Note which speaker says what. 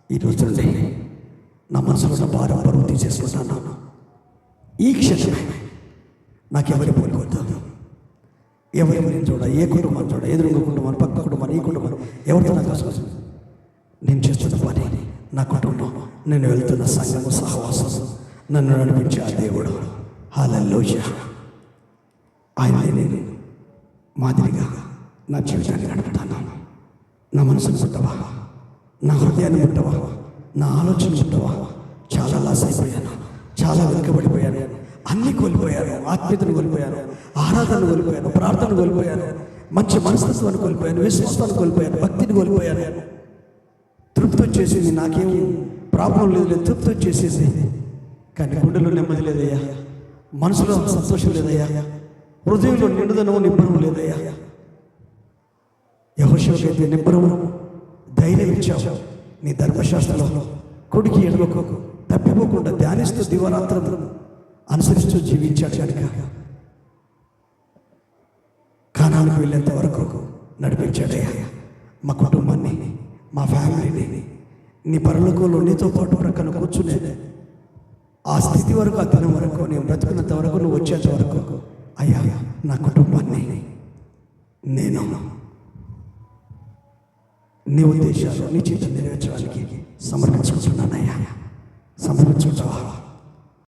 Speaker 1: ఈరోజు నుండి నా మనసులో ఉన్న భారం బరువు తీసేసుకుంటున్నాను. ఈ క్షణమే నాకెవరి పోలికొద్దాం, ఎవరి నేను చూడ, ఏ కుటుంబాన్ని చూడ, ఎదురుగా కుటుంబాన్ని, పక్క కుటుంబాన్ని, ఈ కుటుంబాన్ని, ఎవరితో నాకు అవసరం. నేను చేస్తున్న పని, నా కుటుంబం, నేను వెళ్తున్న సంఘము, సహవాసం, నన్ను నడిపించే ఆ దేవుడు. హల్లెలూయా. ఆయన నేను మాదిరిగా నా జీవితాన్ని నడుపుతాను. నా మనసును ముట్టవా, నా హృదయాన్ని ముట్టవా, నా ఆలోచన ముట్టవా. చాలా లాస్ అయిపోయాను, చాలా వెనుకబడిపోయాను, అన్నీ కోల్పోయాను. ఆత్మీయతను కోల్పోయాను, ఆరాధనను కోల్పోయాను, ప్రార్థన కోల్పోయాను, మంచి మనస్తత్వాన్ని కోల్పోయాను, విశ్వాసాన్ని కోల్పోయాను, భక్తిని కోల్పోయాను. తృప్తి వచ్చేసింది, నాకేం ప్రాబ్లం లేదు, తృప్తి వచ్చేసింది. కానీ గుండెలో నెమ్మది లేదయ్యా, మనసులో సంతోషం లేదయ్యా, హృదయంలో నిండుదనము నిబ్బరము లేదయ్యా. యెహోషువకైతే నిబ్బరము, ధైర్యం ఇచ్చావు. నీ ధర్మశాస్త్రంలో కొడుకు ఎడవకు తప్పిపోకుండా ధ్యానిస్తూ దివారాత్రం అనుసరిస్తూ జీవించాడు కనుక కానానికి వెళ్ళేంత వరకు నడిపించాడయ్యా. మా కుటుంబాన్ని, మా ఫ్యామిలీని నీ పరలోకంలో నీతో పాటు ప్రక్కన కూర్చునే ఆ స్థితి వరకు, ఆ దినం వరకు, నేను బ్రతుకున్నంత వరకు, నువ్వు వచ్చేంత వరకు అయ్యా నా కుటుంబాన్ని నేను నీ ఉద్దేశాలు, నీ చిత్తం నెరవేర్చడానికి సమర్పించుకుంటున్నానయ్యా. సమర్పించుకుంటావా?